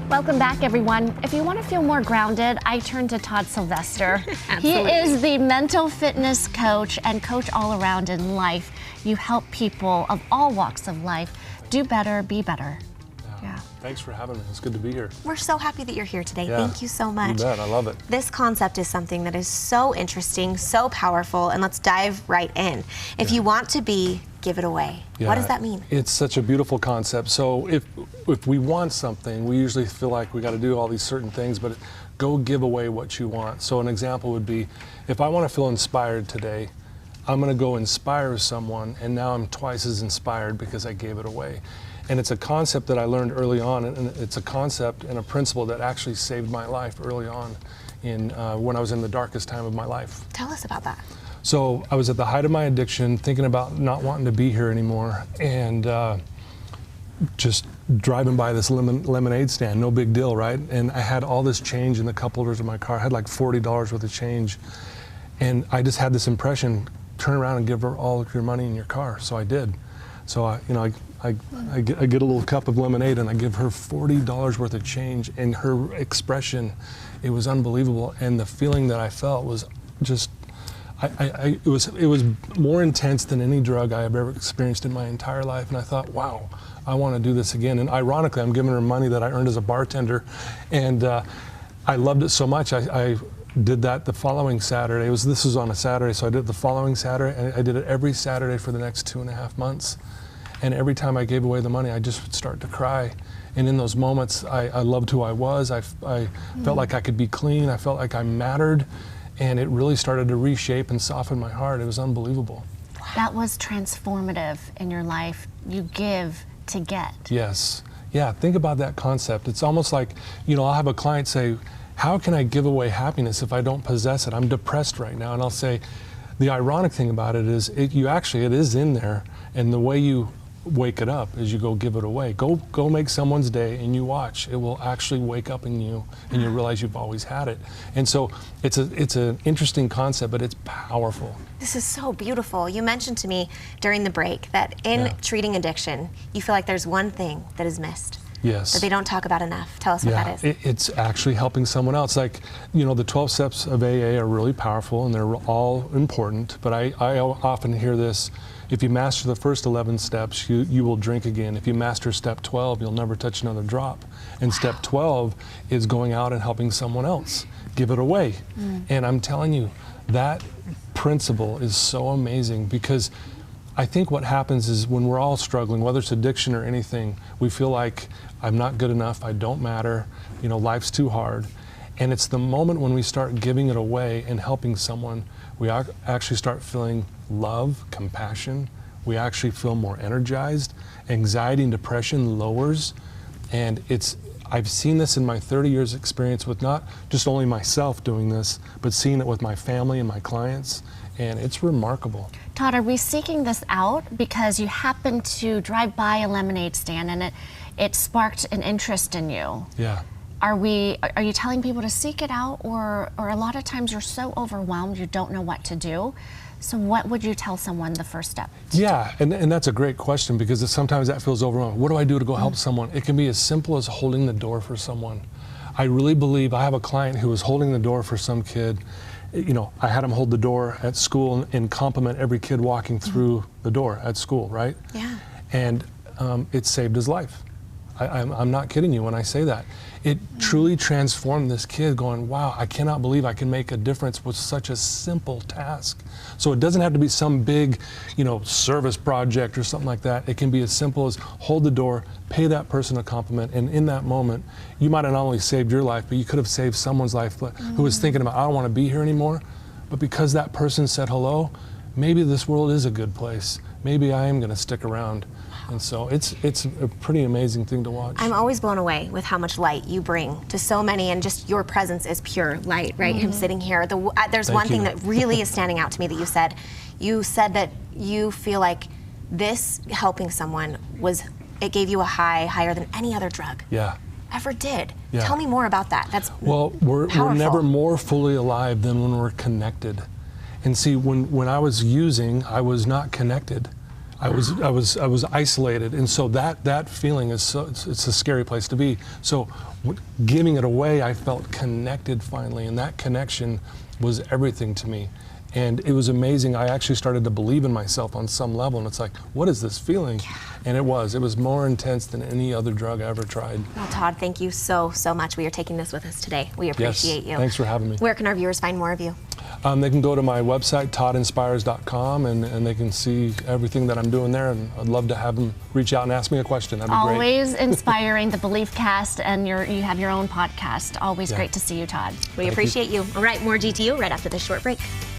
Welcome back, everyone. If you want to feel more grounded, I turn to Todd Sylvester. He is the mental fitness coach and coach all around in life. You help people of all walks of life do better, be better. Yeah. Thanks for having me. It's good to be here. We're so happy that you're here today. Thank you so much. You bet. I love it. This concept is something that is so interesting, so powerful, and let's dive right in. If you want to be, give it away. What does that mean? It's such a beautiful concept. So if we want something, we usually feel like we got to do all these certain things, but go give away what you want. So an example would be, if I want to feel inspired today, I'm going to go inspire someone, and now I'm twice as inspired because I gave it away. And it's a concept that I learned early on, and it's a concept and a principle that actually saved my life early on in when I was in the darkest time of my life. Tell us about that. So I was at the height of my addiction, thinking about not wanting to be here anymore, and just driving by this lemonade stand, no big deal, right? And I had all this change in the cup holders of my car. I had like $40 worth of change. And I just had this impression, turn around and give her all of your money in your car. So I did. So I get a little cup of lemonade and I give her $40 worth of change, and her expression, it was unbelievable. And the feeling that I felt was just, it was more intense than any drug I have ever experienced in my entire life. And I thought, wow, I want to do this again. And ironically, I'm giving her money that I earned as a bartender, and I loved it so much. I did that the following Saturday. This was on a Saturday, so I did it the following Saturday, and I did it every Saturday for the next 2.5 months. And every time I gave away the money, I just would start to cry. And in those moments, I loved who I was. I felt like I could be clean. I felt like I mattered. And it really started to reshape and soften my heart. It was unbelievable. That was transformative in your life. You give to get. Yes. Yeah, think about that concept. It's almost like, I'll have a client say, how can I give away happiness if I don't possess it? I'm depressed right now. And I'll say, the ironic thing about it is, it is in there. And the way you wake it up is you go give it away. Go make someone's day, and you watch. It will actually wake up in you, and you realize you've always had it. And so it's an interesting concept, but it's powerful. This is so beautiful. You mentioned to me during the break that in treating addiction, you feel like there's one thing that is missed. Yes. That they don't talk about enough. Tell us what that is. It's actually helping someone else. Like, the 12 steps of AA are really powerful, and they're all important, but I often hear this: if you master the first 11 steps, you will drink again. If you master step 12, you'll never touch another drop. And step 12 is going out and helping someone else. Give it away. And I'm telling you, that principle is so amazing, because I think what happens is when we're all struggling, whether it's addiction or anything, we feel like I'm not good enough, I don't matter, life's too hard. And it's the moment when we start giving it away and helping someone, we actually start feeling love, compassion. We actually feel more energized. Anxiety and depression lowers. And I've seen this in my 30 years experience with not just only myself doing this, but seeing it with my family and my clients. And it's remarkable. Todd, are we seeking this out because you happened to drive by a lemonade stand and it sparked an interest in you? Yeah. Are you telling people to seek it out, or a lot of times you're so overwhelmed you don't know what to do? So what would you tell someone the first step? Yeah, and that's a great question, because sometimes that feels overwhelming. What do I do to go help someone? It can be as simple as holding the door for someone. I really believe, I have a client who was holding the door for some kid. I had him hold the door at school and compliment every kid walking through the door at school, right? Yeah. And it saved his life. I'm not kidding you when I say that. It truly transformed this kid, going, wow, I cannot believe I can make a difference with such a simple task. So it doesn't have to be some big, service project or something like that. It can be as simple as hold the door, pay that person a compliment, and in that moment, you might have not only saved your life, but you could have saved someone's life who was thinking about, I don't want to be here anymore. But because that person said hello, maybe this world is a good place. Maybe I am going to stick around. And so it's a pretty amazing thing to watch. I'm always blown away with how much light you bring to so many, and just your presence is pure light, right? Him sitting here. There's one thing that really is standing out to me that you said. You said that you feel like this helping someone it gave you a high higher than any other drug. Yeah. Ever did. Yeah. Tell me more about that. That's we're never more fully alive than when we're connected. And see, when I was using, I was not connected. I was isolated, and so that feeling is it's a scary place to be. So giving it away, I felt connected finally, and that connection was everything to me. And it was amazing. I actually started to believe in myself on some level, and it's like, what is this feeling? And it was more intense than any other drug I ever tried. Well, Todd, thank you so much. We are taking this with us today. We appreciate you. Thanks for having me. Where can our viewers find more of you? They can go to my website, toddinspires.com, and they can see everything that I'm doing there, and I'd love to have them reach out and ask me a question. That'd be great. Always inspiring, the Belief Cast, and you have your own podcast. Always great to see you, Todd. We appreciate you. All right, more GTU right after this short break.